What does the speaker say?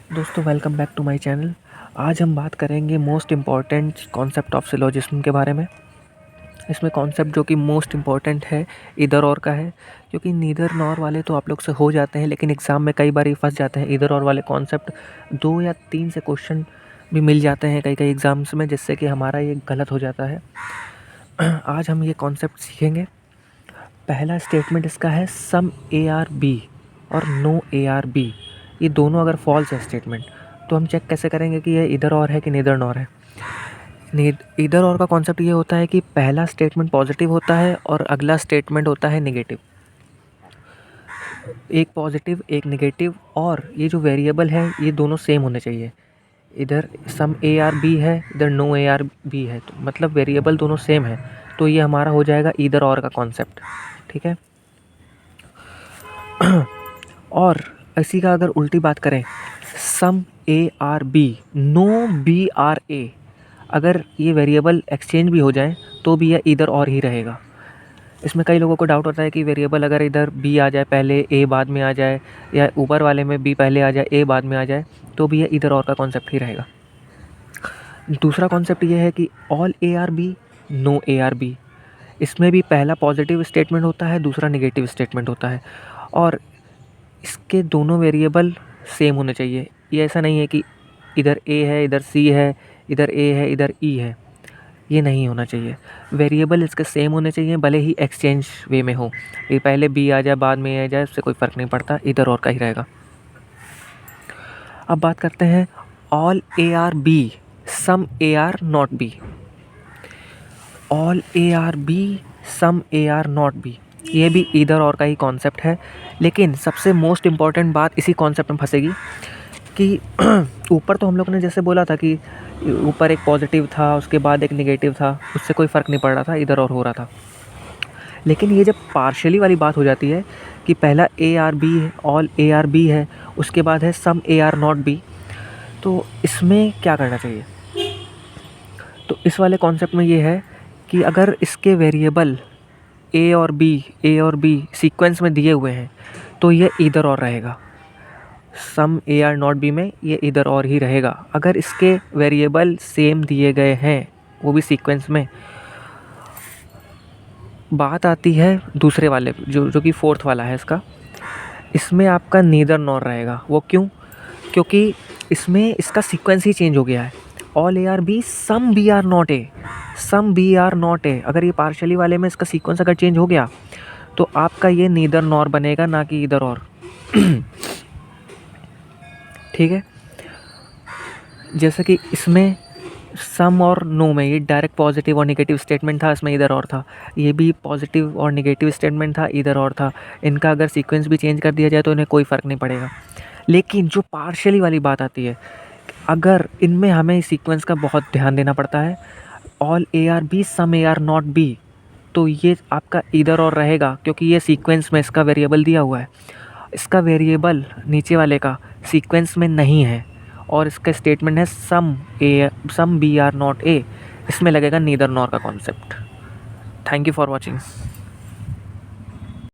दोस्तों welcome back to my channel. आज हम बात करेंगे most important concept of syllogism के बारे में। इसमें कॉन्सेप्ट जो कि मोस्ट इम्पॉर्टेंट है इधर और का है, क्योंकि नीदर नॉर वाले तो आप लोग से हो जाते हैं, लेकिन एग्ज़ाम में कई बार ये फंस जाते हैं। इधर और वाले कॉन्सेप्ट 2 या 3 से क्वेश्चन भी मिल जाते हैं कई एग्ज़ाम्स में, जिससे कि हमारा ये गलत हो जाता है। आज हम ये कॉन्सेप्ट सीखेंगे। पहला स्टेटमेंट इसका है सम ए आर बी और नो ए आर बी। ये दोनों अगर फॉल्स है स्टेटमेंट, तो हम चेक कैसे करेंगे कि ये इधर और है कि नीदर नॉर है। इधर और का कॉन्सेप्ट ये होता है कि पहला स्टेटमेंट पॉजिटिव होता है और अगला स्टेटमेंट होता है नेगेटिव। एक पॉजिटिव एक नेगेटिव, और ये जो वेरिएबल है ये दोनों सेम होने चाहिए। इधर सम ए आर बी है, इधर नो ए आर बी है, तो मतलब वेरिएबल दोनों सेम है, तो ये हमारा हो जाएगा इधर और का कॉन्सेप्ट। ठीक है। और इसी का अगर उल्टी बात करें, सम A are B no B R A, अगर ये वेरिएबल एक्सचेंज भी हो जाए तो भी यह इधर और ही रहेगा। इसमें कई लोगों को डाउट होता है कि वेरिएबल अगर इधर बी आ जाए पहले ए बाद में आ जाए, या ऊपर वाले में बी पहले आ जाए ए बाद में आ जाए, तो भी यह इधर और का कॉन्सेप्ट ही रहेगा। दूसरा कॉन्सेप्ट ये है कि all A are B no A are B. इसमें भी पहला पॉजिटिव स्टेटमेंट होता है, दूसरा नेगेटिव स्टेटमेंट होता है, और इसके दोनों वेरिएबल सेम होने चाहिए। ये ऐसा नहीं है कि इधर ए है इधर सी है, इधर ए है इधर ई है, ये नहीं होना चाहिए। वेरिएबल इसके सेम होने चाहिए, भले ही एक्सचेंज वे में हो। ये पहले बी आ जाए बाद में ए आ जाए, उससे कोई फ़र्क नहीं पड़ता, इधर और का ही रहेगा। अब बात करते हैं all A are B some A are not B. All A are B some A are not B, ये भी इधर और का ही कॉन्सेप्ट है, लेकिन सबसे मोस्ट इम्पॉर्टेंट बात इसी कॉन्सेप्ट में फंसेगी कि ऊपर तो हम लोग ने जैसे बोला था कि ऊपर एक पॉजिटिव था, उसके बाद एक नेगेटिव था, उससे कोई फ़र्क नहीं पड़ रहा था, इधर और हो रहा था। लेकिन ये जब पार्शियली वाली बात हो जाती है कि पहला ए आर बी है, ऑल ए आर बी है, उसके बाद है सम ए आर नॉट बी, तो इसमें क्या करना चाहिए? तो इस वाले कॉन्सेप्ट में ये है कि अगर इसके वेरिएबल ए और बी सीक्वेंस में दिए हुए हैं, तो ये इधर और रहेगा। सम ए आर नॉट बी में ये इधर और ही रहेगा। अगर इसके वेरिएबल सेम दिए गए हैं, वो भी सीक्वेंस में, बात आती है दूसरे वाले जो कि फोर्थ वाला है इसका, इसमें आपका नीदर नॉर रहेगा। वो क्यों? क्योंकि इसमें इसका सीक्वेंस ही चेंज हो गया है। All A are B some B are not A, some B are not A, अगर ये पार्शियली वाले में इसका सीक्वेंस अगर चेंज हो गया, तो आपका ये नीदर नॉर बनेगा, ना कि इधर और। ठीक है। जैसे कि इसमें सम और नो में ये डायरेक्ट पॉजिटिव और नेगेटिव स्टेटमेंट था, इसमें इधर और था। ये भी पॉजिटिव और नेगेटिव स्टेटमेंट था, इधर और था। इनका अगर सीक्वेंस भी चेंज कर दिया जाए तो इन्हें कोई फ़र्क नहीं पड़ेगा। लेकिन जो पार्शियली वाली बात आती है, अगर इनमें हमें सीक्वेंस का बहुत ध्यान देना पड़ता है। All A are B some A are not B, तो ये आपका इधर और रहेगा, क्योंकि ये सीक्वेंस में इसका वेरिएबल दिया हुआ है। इसका वेरिएबल नीचे वाले का सीक्वेंस में नहीं है, और इसका स्टेटमेंट है some B are not A, इसमें लगेगा नीदर नॉर का concept. Thank you for watching.